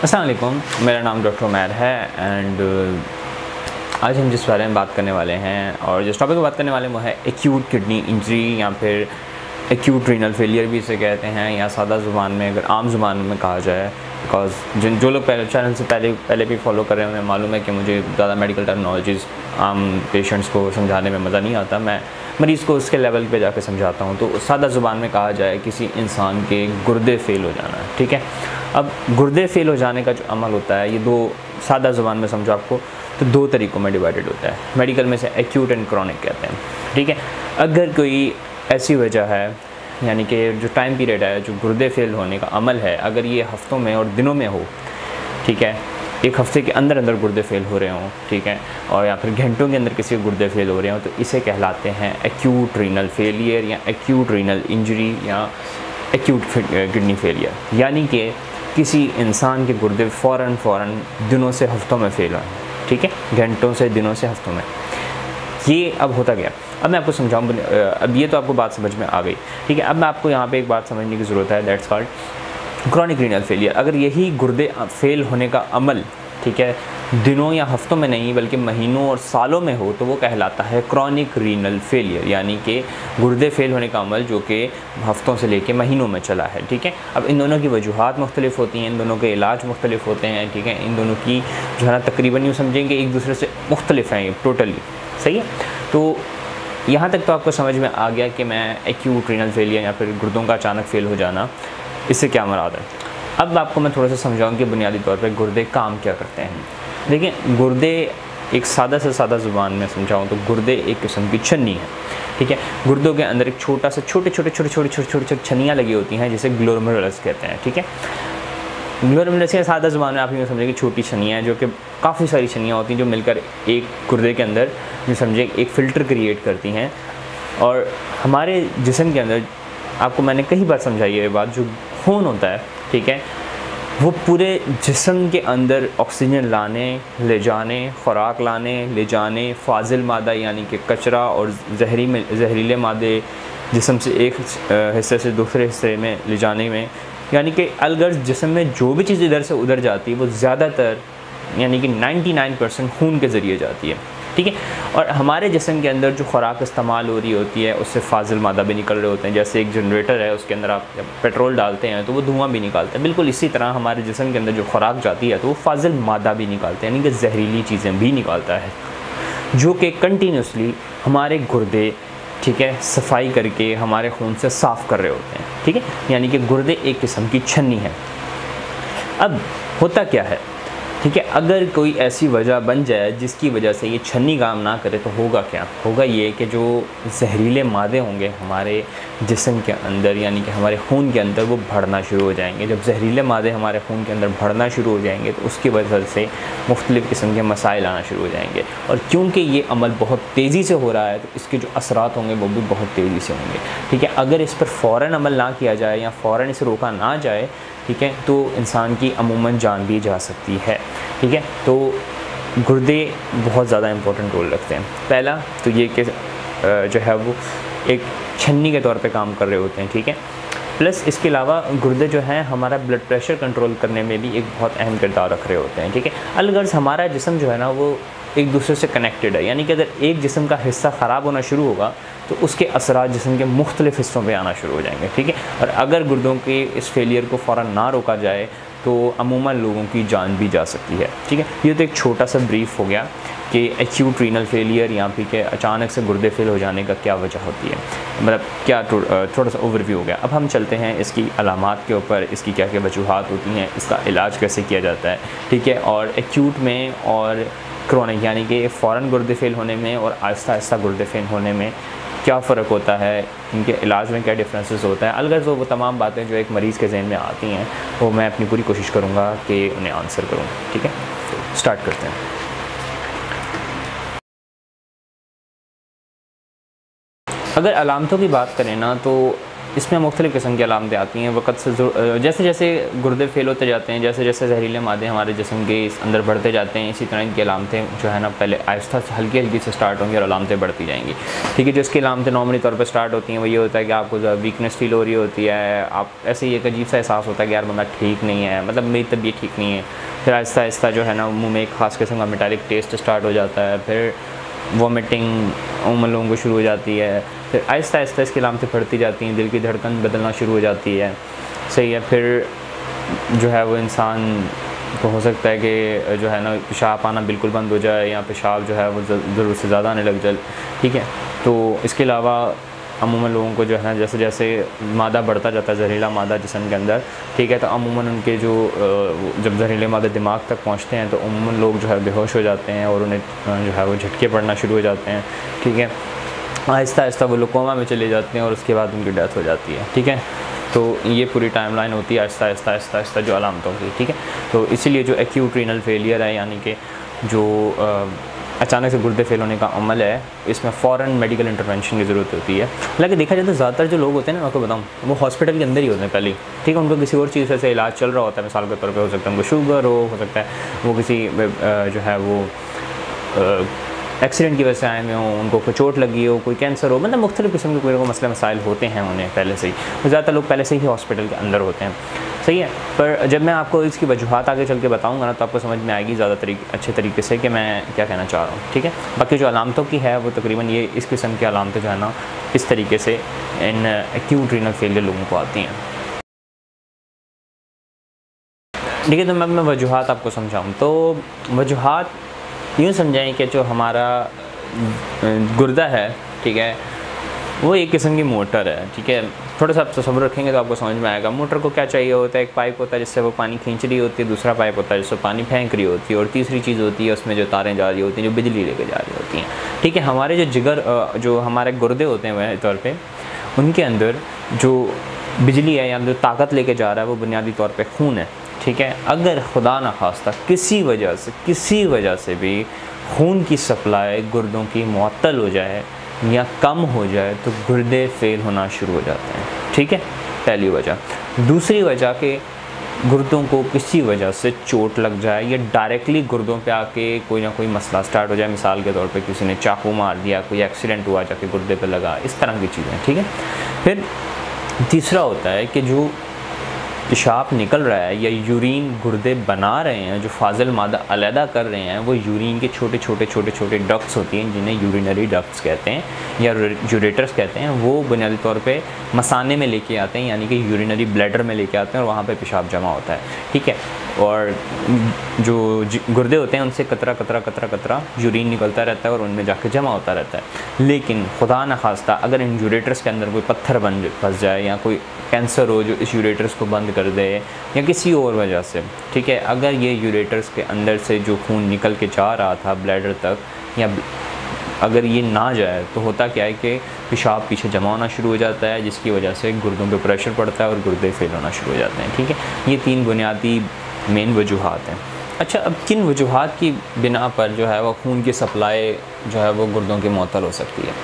अस्सलाम वालेकुम, मेरा नाम डॉक्टर उमैर है एंड आज हम जिस बारे में बात करने वाले हैं और जिस टॉपिक पर बात करने वाले हैं वो है एक्यूट किडनी इंजरी या फिर एक्यूट रीनल फेलियर भी इसे कहते हैं, या सादा ज़ुबान में अगर आम ज़ुबान में कहा जाए। बिकॉज जो लोग पहले चैनल से पहले भी फॉलो कर रहे हैं उन्हें मालूम है कि मुझे ज़्यादा मेडिकल टर्मिनोलॉजीज़ आम पेशेंट्स को समझाने में मज़ा नहीं आता। मैं मरीज़ को उसके लेवल पे जाकर समझाता हूँ। तो सादा ज़ुबान में कहा जाए किसी इंसान के गुर्दे फेल हो जाना है, ठीक है। अब गुर्दे फेल हो जाने का जो अमल होता है ये दो, सादा ज़ुबान में समझो आपको, तो दो तरीक़ों में डिवाइडेड होता है। मेडिकल में से एक्यूट एंड क्रॉनिक कहते हैं, ठीक है। अगर कोई ऐसी वजह है, यानी कि जो टाइम पीरियड है, जो गुर्दे फेल होने का अमल है, अगर ये हफ्तों में और दिनों में हो, ठीक है, एक हफ्ते के अंदर अंदर गुर्दे फेल हो रहे हों, ठीक है, और या फिर घंटों के अंदर किसी के गुर्दे फेल हो रहे हों, तो इसे कहलाते हैं एक्यूट रीनल फेलियर या एक्यूट रीनल इंजरी या एक्यूट किडनी फेलियर। यानी कि किसी इंसान के गुर्दे फ़ौरन दिनों से हफ्तों में फेल हुए, ठीक है, घंटों से दिनों से हफ्तों में। ये अब होता गया। अब मैं आपको समझाऊँ, अब ये तो आपको बात समझ में आ गई, ठीक है। अब मैं आपको यहाँ पे एक बात समझने की ज़रूरत है, that's called chronic renal failure. अगर यही गुर्दे फेल होने का अमल, ठीक है, दिनों या हफ्तों में नहीं बल्कि महीनों और सालों में हो, तो वो कहलाता है क्रॉनिक रीनल फेलियर, यानी कि गुर्दे फेल होने का अमल जो कि हफ्तों से लेके महीनों में चला है, ठीक है। अब इन दोनों की वजूहात मुख्तलिफ होती हैं, इन दोनों के इलाज मुख्तलिफ होते हैं, ठीक है। इन दोनों की जो है ना तकरीबन यूँ समझेंगे एक दूसरे से मुख्तलिफ हैं, ये टोटली सही है। तो यहाँ तक तो आपको समझ में आ गया कि मैं एक्यूट रीनल फेलियर या फिर गुर्दों का अचानक फेल हो जाना, इससे क्या मुराद है। अब आपको मैं थोड़ा सा समझाऊँ कि बुनियादी तौर पर गुर्दे काम क्या करते हैं। देखिए, गुर्दे एक सादा से सादा ज़ुबान में समझाऊँ तो गुर्दे एक किस्म की छन्नी है, ठीक है। गुर्दों के अंदर एक छोटा सा छोटे छन्नियाँ लगी होती हैं जिसे ग्लोमेरुलस कहते हैं, ठीक है। ग्लोमेरुलस या सादा ज़ुबान में आप यूँ समझेंगे छोटी छन्नियाँ हैं, जो कि काफ़ी सारी छन्नियाँ होती हैं जो मिलकर एक गुर्दे के अंदर जो समझे एक फ़िल्टर क्रिएट करती हैं। और हमारे जिस्म के अंदर, आपको मैंने कई बार समझाई है ये बात, जो खून होता है, ठीक है, वो पूरे जिस्म के अंदर ऑक्सीजन लाने, ले जाने, ख़ुराक लाने, ले जाने, फाजिल मादा यानी कि कचरा और जहरीले मादे जिस्म से एक हिस्से से दूसरे हिस्से में ले जाने में, यानी कि अलगर्ज जिस्म में जो भी चीज़ इधर से उधर जाती है वो ज़्यादातर यानी कि 99% खून के ज़रिए जाती है, ठीक है। और हमारे जिस्म के अंदर जो खुराक इस्तेमाल हो रही होती है उससे फाजिल मादा भी निकल रहे होते हैं। जैसे एक जनरेटर है, उसके अंदर आप जब पेट्रोल डालते हैं तो वो धुआं भी निकालते हैं, बिल्कुल इसी तरह हमारे जिस्म के अंदर जो खुराक जाती है तो वो फाजिल मादा भी निकालते हैं, यानी कि जहरीली चीज़ें भी निकालता है, जो कि कंटिन्यूसली हमारे गुर्दे, ठीक है, सफाई करके हमारे खून से साफ़ कर रहे होते हैं, ठीक है। यानी कि गुर्दे एक किस्म की छन्नी है। अब होता क्या है, ठीक है, अगर कोई ऐसी वजह बन जाए जिसकी वजह से ये छन्नी काम ना करे तो होगा क्या, होगा ये कि जो जहरीले मादे होंगे हमारे जिस्म के अंदर, यानी कि हमारे खून के अंदर, वो बढ़ना शुरू हो जाएंगे। जब जहरीले मादे हमारे खून के अंदर बढ़ना शुरू हो जाएंगे तो उसकी वजह से मुख्तलिफ़ किस्म के मसाइल आना शुरू हो जाएंगे। और क्योंकि ये अमल बहुत तेज़ी से हो रहा है तो इसके जो असरात होंगे वो भी बहुत तेज़ी से होंगे, ठीक है। अगर इस पर फ़ौरन अमल ना किया जाए या फ़ौरन इसे रोका ना जाए, ठीक है, तो इंसान की अमूमन जान भी जा सकती है, ठीक है। तो गुर्दे बहुत ज़्यादा इम्पोर्टेंट रोल रखते हैं। पहला तो ये कि जो है वो एक छन्नी के तौर पे काम कर रहे होते हैं, ठीक है। प्लस इसके अलावा गुर्दे जो हैं हमारा ब्लड प्रेशर कंट्रोल करने में भी एक बहुत अहम किरदार रख रहे होते हैं, ठीक है। अलगर्ज हमारा जिस्म जो है ना वो एक दूसरे से कनेक्टेड है, यानी कि अगर एक जिस्म का हिस्सा ख़राब होना शुरू होगा तो उसके असरात जिस्म के मुख्तलिफ़ हिस्सों पे आना शुरू हो जाएंगे, ठीक है। और अगर गुर्दों के इस फेलियर को फ़ौरन ना रोका जाए तो अमूमन लोगों की जान भी जा सकती है, ठीक है। ये तो एक छोटा सा ब्रीफ हो गया कि एक्यूट रीनल फेलियर या फिर के अचानक से गुर्दे फेल हो जाने का क्या वजह होती है, मतलब क्या थोड़ा सा ओवरव्यू हो गया। अब हम चलते हैं इसकी अलामात के ऊपर, इसकी क्या क्या वजूहात होती हैं, इसका इलाज कैसे किया जाता है, ठीक है। और एक्यूट में और क्रॉनिक यानी कि फ़ौरन गुर्दे फेल होने में और आहिस्ता आहिस्ता गुर्दे फेल होने में क्या फ़र्क होता है, इनके इलाज में क्या डिफरेंसेस होता है। अलग वो तमाम बातें जो एक मरीज़ के जहन में आती हैं वो मैं अपनी पूरी कोशिश करूँगा कि उन्हें आंसर करूँ, ठीक है। तो स्टार्ट करते हैं। अगर अलामतों की बात करें ना तो इसमें मुख्तलिफ़ किस्म की अलामतें आती हैं वक़्त से। जैसे जैसे गुर्दे फेल होते जाते हैं, जैसे जैसे जहरीले मादे हमारे जिस्म के अंदर बढ़ते जाते हैं, इसी तरह इनकी अलामतें जो है ना पहले आहिस्ता से हल्की हल्की से स्टार्ट होंगी और अलामतें बढ़ती जाएंगी। ठीक है, जो इसकी अलामतें नॉर्मली तौर पर स्टार्ट होती हैं वो ये होता है कि आपको जो वीकनेस फील हो रही होती है, आप ऐसे ही एक अजीब सा एहसास होता है कि यार बंदा ठीक नहीं है, मतलब मेरी तबीयत ठीक नहीं है। फिर आहिस्ता आहिस्ता जो है ना मुँह में एक ख़ास किस्म का मेटालिक टेस्ट स्टार्ट हो जाता है, फिर वॉमिटिंग उन लोगों को शुरू हो जाती है, फिर आहिस्ता आहिस्ता इसकी अलामतें बढ़ती जाती हैं, दिल की धड़कन बदलना शुरू हो जाती है। सही है, फिर जो है वो इंसान को हो सकता है कि जो है ना पेशाब आना बिल्कुल बंद हो जाए या पेशाब जो है वो ज़रूरत से ज़्यादा आने लग जाए। ठीक है, तो इसके अलावा अमूमन लोगों को जो है ना जैसे जैसे मादा बढ़ता जाता है, जहरीला मादा जिस्म के अंदर, ठीक है, तो अमूमन उनके जो जब जहरीले मादे दिमाग तक पहुंचते हैं तो अमूमन लोग जो है बेहोश हो जाते हैं और उन्हें जो है वो झटके पड़ना शुरू हो जाते हैं। ठीक है, आहिस्ता आहिस्ता वो लोग कोमा में चले जाते हैं और उसके बाद उनकी डेथ हो जाती है। ठीक है, तो ये पूरी टाइमलाइन होती है आहिस्ता आहिस्ता आहिस्ता आहिस्ता जो अलामतों की। ठीक है, तो इसीलिए जो एक्यूट रीनल फेलियर है, यानी कि जो अचानक से गुर्दे फेल होने का अमल है, इसमें फ़ौरन मेडिकल इंटरवेंशन की ज़रूरत होती है। हालांकि देखा जाए तो ज़्यादातर जो लोग होते हैं ना, मैं आपको बताऊँ, वो हॉस्पिटल के अंदर ही होते हैं पहले। ठीक है, उनको किसी और चीज़ से इलाज चल रहा होता है, मिसाल के तौर पे हो सकता है उनको शुगर हो सकता है वो किसी जो है वो एक्सीडेंट की वजह से आए हुए हों, उनको कोई चोट लगी हो, कोई कैंसर हो, मतलब मुख्तलिफ़ किस्म के कोई मसले मसाइल होते हैं उन्हें पहले से ही। ज़्यादातर लोग पहले से ही हॉस्पिटल के अंदर होते हैं। सही है, पर जब मैं आपको इसकी वजूहात आगे चल के बताऊँगा ना तो आपको समझ में आएगी ज़्यादा अच्छे तरीके से कि मैं क्या कहना चाह रहा हूँ। ठीक है, बाकी जो अलामतों की है वो तकरीबन ये इस किस्म की अलामतें जो है ना इस तरीके से इन एक्यूट रीनल फेलियर लोगों को आती हैं। ठीक है, तो मैं वजूहात आपको समझाऊँ तो वजूहात यूँ समझाएं कि जो हमारा गुर्दा है, ठीक है, वो एक किस्म की मोटर है। ठीक है, थोड़ा सा आप तसव्वुर रखेंगे तो आपको समझ में आएगा। मोटर को क्या चाहिए होता है, एक पाइप होता है जिससे वो पानी खींच रही होती है, दूसरा पाइप होता है जिससे पानी फेंक रही होती है, और तीसरी चीज़ होती है उसमें जो तारें जा रही होती हैं जो बिजली लेके जा रही होती हैं। ठीक है, हमारे जो जिगर जो हमारे गुर्दे होते हैं वह तौर पर उनके अंदर जो बिजली है या जो ताकत लेके जा रहा है वो बुनियादी तौर पर खून है। ठीक है, अगर खुदा न खास्ता किसी वजह से भी खून की सप्लाई गुर्दों की मुअत्तल हो जाए या कम हो जाए तो गुर्दे फेल होना शुरू हो जाते हैं। ठीक है, पहली वजह। दूसरी वजह कि गुर्दों को किसी वजह से चोट लग जाए या डायरेक्टली गुर्दों पे आके कोई ना कोई मसला स्टार्ट हो जाए, मिसाल के तौर पे किसी ने चाकू मार दिया, कोई एक्सीडेंट हुआ जाके गुर्दे पे लगा, इस तरह की चीज़ें। ठीक है, फिर तीसरा होता है कि जो पेशाब निकल रहा है या यूरिन गुर्दे बना रहे हैं, जो फाजिल मादा अलहदा कर रहे हैं, वो यूरिन के छोटे छोटे डक्ट्स होती हैं जिन्हें यूरिनरी डक्ट्स कहते हैं या यूरेटर्स कहते हैं। वो बुनियादी तौर पे मसाने में लेके आते हैं, यानी कि यूरिनरी ब्लैडर में लेके आते हैं और वहाँ पे पेशाब जमा होता है। ठीक है, और जो गुर्दे होते हैं उनसे कतरा कतरा कतरा कतरा यूरिन निकलता रहता है और उनमें जाके जमा होता रहता है। लेकिन खुदा न खास्ता अगर इन यूरेटर्स के अंदर कोई पत्थर फंस जाए या कोई कैंसर हो जो इस यूरेटर्स को बंद कर दे या किसी और वजह से, ठीक है, अगर ये यूरेटर्स के अंदर से जो खून निकल के जा रहा था ब्लैडर तक, या अगर ये ना जाए तो होता क्या है कि पेशाब पीछे जमा होना शुरू हो जाता है, जिसकी वजह से गुर्दों पे प्रेशर पड़ता है और गुर्दे फेल होना शुरू हो जाते हैं। ठीक है, ये तीन बुनियादी मेन वजूहात हैं। अच्छा, अब किन वजूहात की बिना पर जो है वो खून की सप्लाई जो है वो गुर्दों की मुअत्तल हो सकती है?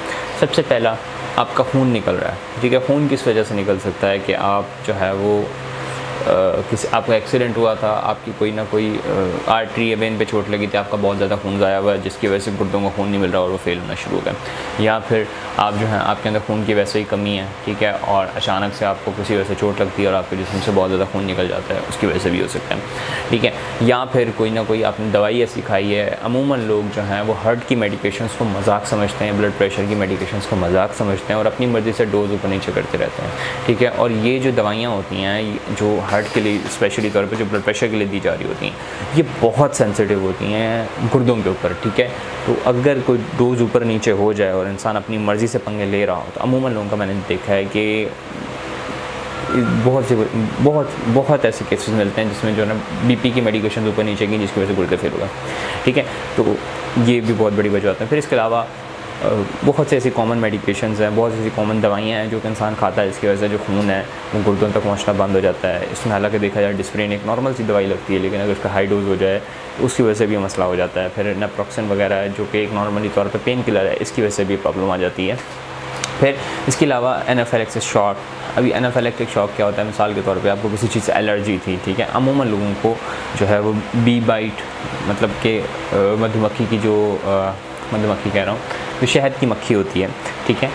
सबसे पहला, आपका खून निकल रहा है। ठीक है, खून किस वजह से निकल सकता है कि आप जो है वो किसी आपका एक्सीडेंट हुआ था, आपकी कोई ना कोई आर्टरी या वेन पे चोट लगी थी, आपका बहुत ज़्यादा खून ज़ाया हुआ है जिसकी वजह से गुर्दों को खून नहीं मिल रहा और वो फेल होना शुरू हो गया। या फिर आप जो है आपके अंदर खून की वैसे ही कमी है, ठीक है, और अचानक से आपको किसी वजह से चोट लगती है और आपके जिस्म से बहुत ज़्यादा खून निकल जाता है, उसकी वजह से भी हो सकता है। ठीक है, या फिर कोई ना कोई आपने दवाई ऐसी खाई है। अमूमन लोग जो हैं वो हार्ट की मेडिकेशंस को मजाक समझते हैं, ब्लड प्रेशर की मेडिकेशंस को मजाक समझते हैं और अपनी मर्ज़ी से डोज ऊपर नीचे करते रहते हैं। ठीक है, और ये जो दवाइयाँ होती हैं जो हार्ट के लिए स्पेशली तौर पे जो ब्लड प्रेशर के लिए दी जा रही होती हैं, ये बहुत सेंसिटिव होती हैं गुर्दों के ऊपर। ठीक है, तो अगर कोई डोज ऊपर नीचे हो जाए और इंसान अपनी मर्ज़ी से पंगे ले रहा हो तो अमूमन लोगों का मैंने देखा है कि बहुत ऐसे केसेस मिलते हैं जिसमें जो है ना बीपी की मेडिकेशन ऊपर नीचे की जिसकी वजह से गुर्दे फेल हुआ। ठीक है, तो ये भी बहुत बड़ी वजह होती है। फिर इसके अलावा बहुत से ऐसी कॉमन मेडिकेशंस हैं, बहुत ऐसी कॉमन दवाइयाँ हैं जो कि इंसान खाता है, इसकी वजह से जो खून है वो गुर्दों तक पहुँचना बंद हो जाता है। इसमें हालांकि देखा जाए डिस्प्रिन एक नॉर्मल सी दवाई लगती है, लेकिन अगर उसका हाई डोज हो जाए उसकी वजह से भी मसला हो जाता है। फिर नेप्रोक्सन वगैरह है जो कि एक नॉर्मली तौर पर पेन किलर है, इसकी वजह से भी प्रॉब्लम आ जाती है। फिर इसके अलावा एनाफिलैक्सिस शॉक अभी एनाफिलेक्टिक शॉक क्या होता है, मिसाल के तौर पे आपको किसी चीज़ से एलर्जी थी, ठीक है। अमूमन लोगों को जो है वो बी बाइट मतलब कि मधुमक्खी की जो मधुमक्खी कह रहा हूँ, जो शहद की मक्खी होती है, ठीक है,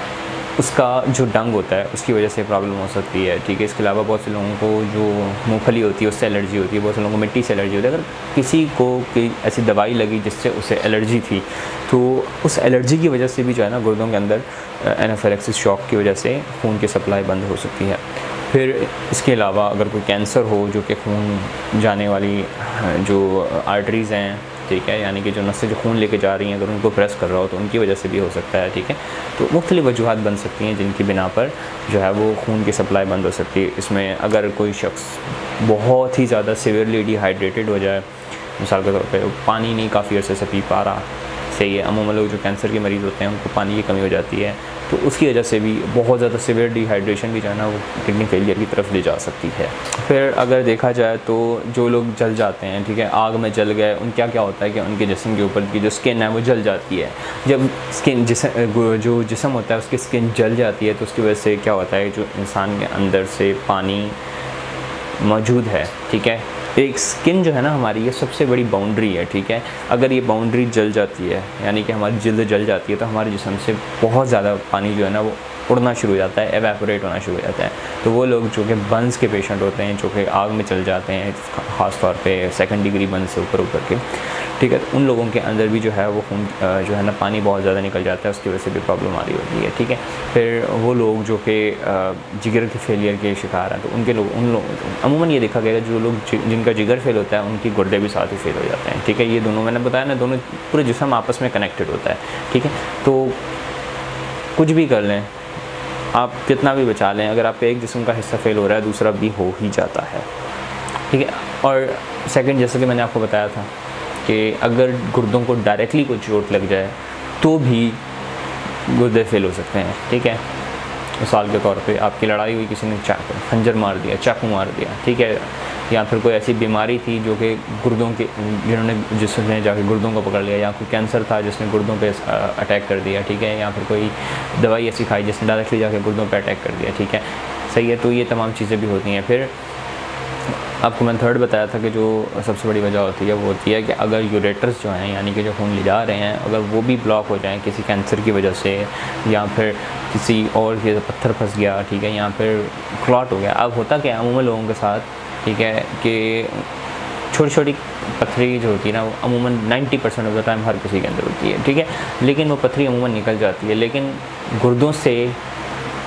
उसका जो डंग होता है उसकी वजह से प्रॉब्लम हो सकती है, ठीक है। इसके अलावा बहुत से लोगों को जो मूंगफली होती है उससे एलर्जी होती है, बहुत से लोगों को मिट्टी से एलर्जी होती है। अगर किसी को कोई ऐसी दवाई लगी जिससे उसे एलर्जी थी तो उस एलर्जी की वजह से भी जो है ना गुर्दों के अंदर एनाफिलेक्सिस शॉक की वजह से खून की सप्लाई बंद हो सकती है। फिर इसके अलावा अगर कोई कैंसर हो जो कि खून जाने वाली जो आर्टरीज़ हैं, ठीक है, यानी कि जो नसें जो खून लेके जा रही हैं, अगर उनको प्रेस कर रहा हो तो उनकी वजह से भी हो सकता है, ठीक है। तो मुख्तलिफ वजूहात बन सकती हैं जिनकी बिना पर जो है वो खून की सप्लाई बंद हो सकती है। इसमें अगर कोई शख्स बहुत ही ज़्यादा सीवियरली डिहाइड्रेटेड हो जाए, मिसाल के तौर पे पानी नहीं काफ़ी अर्से से पी पा रहा, सही है, अमूमन लोग जो कैंसर के मरीज़ होते हैं उनको पानी की कमी हो जाती है, तो उसकी वजह से भी बहुत ज़्यादा सीवियर डिहाइड्रेशन भी जो है ना वो किडनी फेलियर की तरफ ले जा सकती है। फिर अगर देखा जाए तो जो लोग जल जाते हैं, ठीक है, आग में जल गए, उनका क्या होता है कि उनके जिस्म के ऊपर की जो स्किन है वो जल जाती है। जब स्किन जो जिस्म होता है उसकी स्किन जल जाती है तो उसकी वजह से क्या होता है, जो इंसान के अंदर से पानी मौजूद है, ठीक है, एक स्किन जो है ना हमारी ये सबसे बड़ी बाउंड्री है, ठीक है। अगर ये बाउंड्री जल जाती है यानी कि हमारी जल्द जल जाती है तो हमारे जिस्म से बहुत ज़्यादा पानी जो है ना वो उड़ना शुरू हो जाता है, एवेपोरेट होना शुरू हो जाता है। तो वो लोग जो कि बर्न्स के पेशेंट होते हैं, जो कि आग में चल जाते हैं, ख़ास तौर पे 2nd डिग्री बर्न से ऊपर के, ठीक है, तो उन लोगों के अंदर भी जो है वो खून जो है ना पानी बहुत ज़्यादा निकल जाता है, उसकी वजह से भी प्रॉब्लम आ रही होती है, ठीक है। फिर वो लोग जो कि जिगर के फेलियर के शिकार हैं, तो उन लोग अमूमन ये देखा गया जो लोग जिनका जिगर फेल होता है उनकी गुर्दे भी साथ ही फेल हो जाते हैं, ठीक है। ये दोनों मैंने बताया ना, दोनों पूरे जिस्म आपस में कनेक्टेड होता है, ठीक है। तो कुछ भी कर लें आप, कितना भी बचा लें, अगर आपका एक जिस्म का हिस्सा फेल हो रहा है दूसरा भी हो ही जाता है, ठीक है। और सेकंड, जैसे कि मैंने आपको बताया था कि अगर गुर्दों को डायरेक्टली कोई चोट लग जाए तो भी गुर्दे फेल हो सकते हैं, ठीक है। मिसाल के तौर पे आपकी लड़ाई हुई, किसी ने खंजर मार दिया, चाकू मार दिया, ठीक है, या फिर कोई ऐसी बीमारी थी जो कि गुर्दों के जिसने जाके गुर्दों को पकड़ लिया, या कोई कैंसर था जिसने गुर्दों पे अटैक कर दिया, ठीक है, या फिर कोई दवाई ऐसी खाई जिसने डायरेक्टली जाके गुर्दों पे अटैक कर दिया, ठीक है, सही है। तो ये तमाम चीज़ें भी होती हैं। फिर आपको मैंने थर्ड बताया था कि जो सबसे बड़ी वजह होती है वो होती है कि अगर यूरेटर्स जो हैं यानी कि जो खून ले जा रहे हैं अगर वो भी ब्लॉक हो जाएं किसी कैंसर की वजह से, या फिर किसी और के पत्थर फंस गया, ठीक है, या फिर क्लॉट हो गया। अब होता क्या है अमूमन लोगों के साथ, ठीक है, कि छोटी छोटी पथरी जो होती है ना वो अमूमन 90% ऑफ द टाइम हर किसी के अंदर होती है, ठीक है, लेकिन वो पथरी अमूमन निकल जाती है, लेकिन गुर्दों से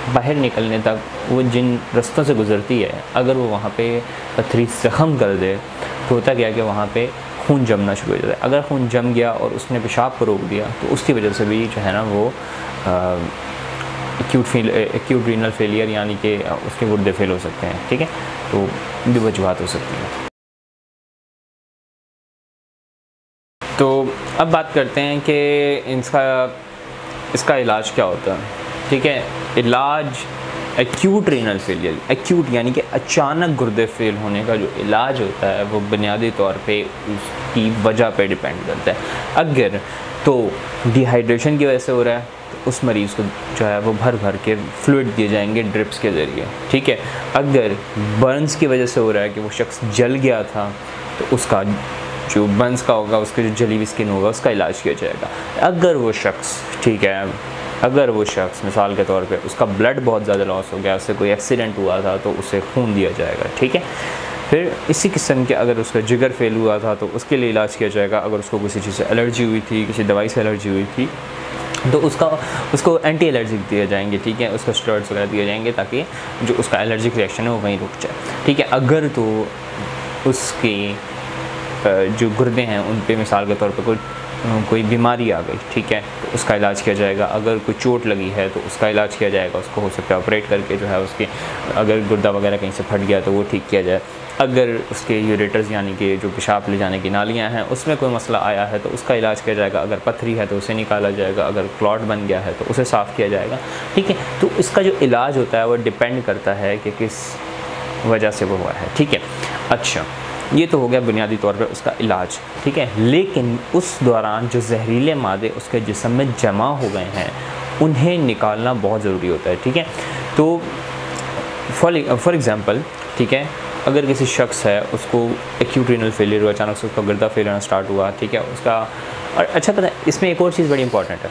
बाहर निकलने तक वो जिन रास्तों से गुज़रती है अगर वो वहाँ पे पथरी ज़ख़म कर दे तो होता क्या है कि वहाँ पे खून जमना शुरू हो जाता है। अगर खून जम गया और उसने पेशाब को रोक दिया तो उसकी वजह से भी जो है ना वो एक्यूट रीनल फेलियर यानी कि उसके गुर्दे फेल हो सकते हैं, ठीक है। तो भी वजूहात हो सकती हैं। तो अब बात करते हैं कि इसका इलाज क्या होता है, ठीक है। इलाज एक्यूट रीनल फेलियर, एक्यूट यानी कि अचानक गुर्दे फेल होने का जो इलाज होता है वो बुनियादी तौर पे उसकी वजह पे डिपेंड करता है। अगर तो डिहाइड्रेशन की वजह से हो रहा है तो उस मरीज़ को जो है वो भर भर के फ्लूइड दिए जाएंगे ड्रिप्स के ज़रिए, ठीक है। अगर बर्न्स की वजह से हो रहा है कि वो शख्स जल गया था तो उसका जो बर्न्स का होगा उसके जो जली हुई स्किन होगा उसका इलाज किया जाएगा। अगर वो शख्स, ठीक है, अगर वो शख्स मिसाल के तौर पे उसका ब्लड बहुत ज़्यादा लॉस हो गया, उससे कोई एक्सीडेंट हुआ था तो उसे खून दिया जाएगा, ठीक है। फिर इसी किस्म के अगर उसका जिगर फेल हुआ था तो उसके लिए इलाज किया जाएगा। अगर उसको किसी चीज़ से एलर्जी हुई थी, किसी दवाई से एलर्जी हुई थी तो उसको एंटी एलर्जिक दिए जाएंगे, ठीक है, उसको स्टेरॉइड्स वगैरह दिए जाएंगे ताकि जो उसका एलर्जिक रिएक्शन है वो वहीं रुक जाए, ठीक है। अगर तो उसके जो गुर्दे हैं उन पे मिसाल के तौर पर कोई बीमारी आ गई, ठीक है, तो उसका इलाज किया जाएगा। अगर कोई चोट लगी है तो उसका इलाज किया जाएगा, उसको हो सकता है ऑपरेट करके जो है उसके अगर गुर्दा वगैरह कहीं से फट गया तो वो ठीक किया जाए। अगर उसके यूरेटर्स यानी कि जो पेशाब ले जाने की नालियाँ हैं उसमें कोई मसला आया है तो उसका इलाज किया जाएगा। अगर पथरी है तो उसे निकाला जाएगा, अगर क्लॉट बन गया है तो उसे साफ़ किया जाएगा, ठीक है। तो इसका जो इलाज होता है वो डिपेंड करता है कि किस वजह से वो हुआ है, ठीक है। अच्छा, ये तो हो गया बुनियादी तौर पर उसका इलाज, ठीक है। लेकिन उस दौरान जो जहरीले मादे उसके जिस्म में जमा हो गए हैं उन्हें निकालना बहुत ज़रूरी होता है, ठीक है। तो फॉर एग्ज़ाम्पल, ठीक है, अगर किसी शख्स है उसको एक्यूट रीनल फेलियर हुआ, अचानक से उसका गुर्दा फेल होना स्टार्ट हुआ, ठीक है, उसका, और अच्छा पता है इसमें एक और चीज़ बड़ी इंपॉर्टेंट है,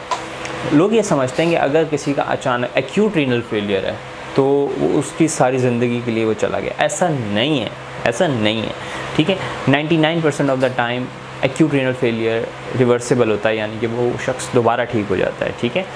लोग ये समझते हैं कि अगर किसी का अचानक एक्यूट रीनल फेलियर है तो वो उसकी सारी ज़िंदगी के लिए वो चला गया। ऐसा नहीं है, ऐसा नहीं है, ठीक है। 99% of the time acute renal failure reversible होता है, यानी कि वो शख्स दोबारा ठीक हो जाता है, ठीक है।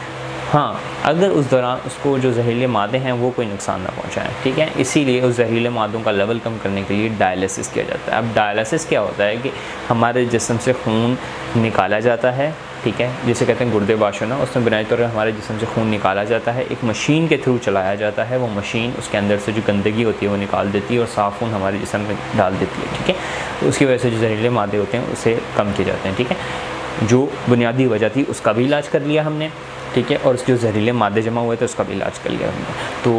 हाँ, अगर उस दौरान उसको जो जहरीले मादे हैं वो कोई नुकसान ना पहुंचाएं, ठीक है। इसीलिए उस जहरीले मादों का लेवल कम करने के लिए डायलिसिस किया जाता है। अब डायलिसिस क्या होता है कि हमारे जिस्म से खून निकाला जाता है, ठीक है, जिसे कहते हैं गुर्दे वाश होना। उसमें बुनियादी तौर पर हमारे जिस्म से खून निकाला जाता है, एक मशीन के थ्रू चलाया जाता है। वो मशीन उसके अंदर से जो गंदगी होती है वो निकाल देती है और साफ़ खून हमारे जिस्म में डाल देती है, ठीक है। तो उसकी वजह से जो जहरीले मादे होते हैं उसे कम किए जाते हैं, ठीक है। जो बुनियादी वजह थी उसका भी इलाज कर लिया हमने, ठीक है, और जो जहरीले मादे जमा हुए थे उसका भी इलाज कर लिया हमने। तो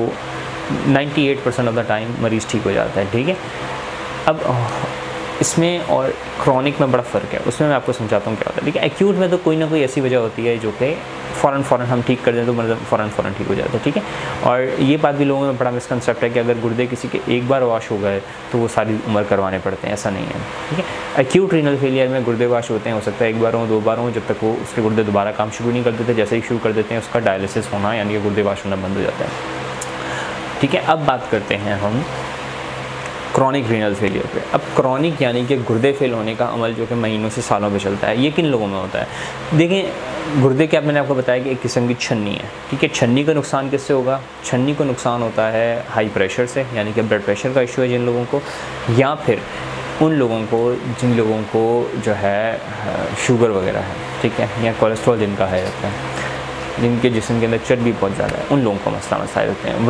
98% ऑफ द टाइम मरीज़ ठीक हो जाता है, ठीक है। अब इसमें और क्रॉनिक में बड़ा फ़र्क है, उसमें मैं आपको समझाता हूँ क्या होता है। देखिए, एक्यूट में तो कोई ना कोई ऐसी वजह होती है जो कि फ़ौरन हम ठीक कर दें तो मतलब फ़ौरन ठीक हो जाता है, ठीक है। और ये बात भी लोगों में बड़ा मिसकंसेप्ट है कि अगर गुर्दे किसी के एक बार वॉश हो गए तो वो सारी उम्र करवाने पड़ते हैं, ऐसा नहीं है, ठीक है। एक्यूट रीनल फेलियर में गुर्दे वॉश होते हैं, हो सकता है एक बार हो, 2 बार हो, जब तक वो उसके गुर्दे दोबारा काम शुरू नहीं कर देते। जैसे ही शुरू कर देते हैं उसका डायलिसिस होना, यानी कि गुर्दे वॉश होना बंद हो जाता है, ठीक है। अब बात करते हैं हम क्रॉनिक रीनल फेलियर पे। अब क्रॉनिक यानी कि गुर्दे फेल होने का अमल जो कि महीनों से सालों पे चलता है, ये किन लोगों में होता है? देखें, गुर्दे क्या, मैंने आपको बताया कि एक किस्म की छन्नी है, ठीक है। छन्नी का नुकसान किससे होगा? छन्नी को नुकसान होता है हाई प्रेशर से, यानी कि ब्लड प्रेशर का इशू है जिन लोगों को, या फिर उन लोगों को जिन लोगों को जो है शुगर वगैरह है, ठीक है, या कोलेस्ट्रॉल जिनका है रहता है, जिनके जिस्म के अंदर चर्बी बहुत ज़्यादा है, उन लोगों को मसाइल होते हैं।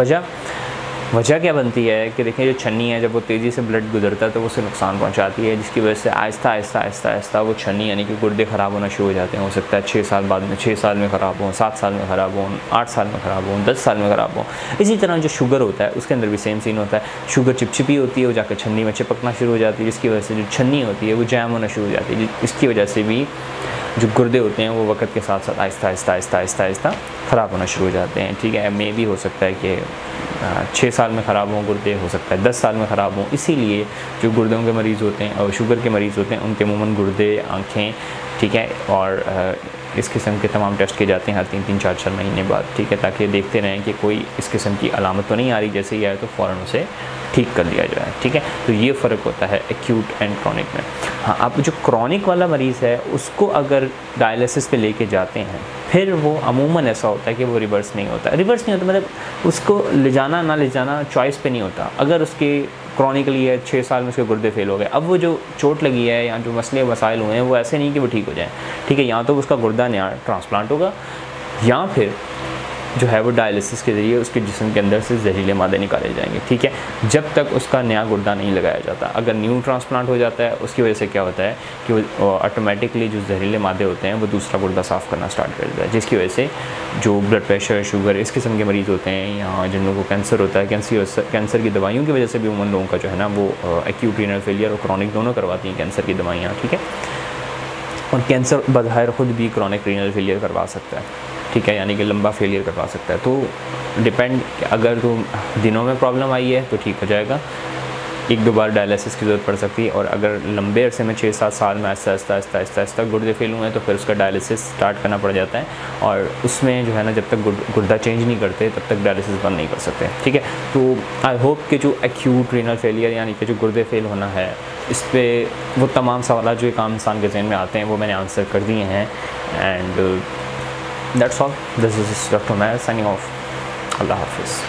वजह क्या बनती है कि देखें, जो छन्नी है जब वो तेज़ी से ब्लड गुजरता है तो वो उसे नुकसान पहुंचाती है, जिसकी वजह से आहिस्ता वो छन्नी यानी कि गुर्दे ख़राब होना शुरू हो जाते हैं। हो सकता है 6 साल बाद में, 6 साल में ख़राब हों, 7 साल में ख़राब हों, 8 साल में ख़राब हों, 10 साल में ख़राब हों। इसी तरह जो शुगर होता है उसके अंदर भी सेम सीन होता है। शुगर चिपचिपी होती है, वो जाकर छन्नी में चिपकना शुरू हो जाती है, जिसकी वजह से जो छन्नी होती है वो जैम होना शुरू हो जाती है। इसकी वजह से भी जो गुर्दे होते हैं वो वक्त के साथ साथ आहिस्ता ख़राब होना शुरू हो जाते हैं, ठीक है। मे भी हो सकता है कि 6 साल में ख़राब हों गुर्दे, हो सकता है 10 साल में ख़राब हों। इसीलिए जो गुर्दों के मरीज़ होते हैं और शुगर के मरीज़ होते हैं उनके अमूमन गुर्दे, आँखें, ठीक है, और इस किस्म के तमाम टेस्ट किए जाते हैं हर 3-3, 4-4 महीने बाद, ठीक है, ताकि देखते रहें कि कोई इस किस्म की अलामत तो नहीं आ रही, जैसे ही आए तो फ़ौरन उसे ठीक कर लिया जाए, ठीक है। तो ये फ़र्क होता है एक्यूट एंड क्रॉनिक में। हाँ, अब जो क्रॉनिक वाला मरीज़ है उसको अगर डायलिसिस पे लेके जाते हैं, फिर वो अमूमन ऐसा होता है कि वो रिवर्स नहीं होता मतलब उसको ले जाना ना ले जाना चॉइस पे नहीं होता। अगर उसके क्रॉनिकली है 6 साल में उसके गुर्दे फेल हो गए, अब वो जो चोट लगी है या जो मसले वसाइल हुए हैं वो ऐसे नहीं कि वो ठीक हो जाए, ठीक है। या तो उसका गुर्दा नया ट्रांसप्लांट होगा या फिर जो है वो डायलिसिस के ज़रिए उसके जिस्म के अंदर से जहरीले मादे निकाले जाएंगे, ठीक है, जब तक उसका नया गुर्दा नहीं लगाया जाता। अगर न्यू ट्रांसप्लांट हो जाता है उसकी वजह से क्या होता है कि वो ऑटोमेटिकली जो जहरीले मादे होते हैं वो दूसरा गुर्दा साफ़ करना स्टार्ट कर देता है, जिसकी वजह से जो ब्लड प्रेशर, शुगर, इस किस्म के मरीज़ होते हैं या जिन लोगों को कैंसर होता है, कैंसर की दवाइयों की वजह से भी उन लोगों का जो है ना वो एक्यूट रीनल फेलियर और क्रॉनिक दोनों करवाती हैं कैंसर की दवाइयाँ, ठीक है। और कैंसर बज़ाहिर ख़ुद भी क्रॉनिक रीनल फेलियर करवा सकता है, ठीक है, यानी कि लंबा फेलियर करवा सकता है। तो डिपेंड, अगर तो दिनों में प्रॉब्लम आई है तो ठीक हो जाएगा, 1-2 बार डायलिसिस की ज़रूरत पड़ सकती है। और अगर लंबे अरसे में 6-7 साल में आहिस्ता गुर्दे फेल हुए हैं तो फिर उसका डायलिसिस स्टार्ट करना पड़ जाता है, और उसमें जो है ना जब तक गुर्दा चेंज नहीं करते तब तक डायलिसिस बंद नहीं कर सकते, ठीक है। तो आई होप कि जो एक्यूट रीनल फेलियर यानी कि जो गुर्दे फेल होना है, इस पर वो तमाम सवाल जो एक आम इंसान के ज़हन में आते हैं वो मैंने आंसर कर दिए हैं। And that's all. This is Dr. Umair signing off. Allah Hafiz.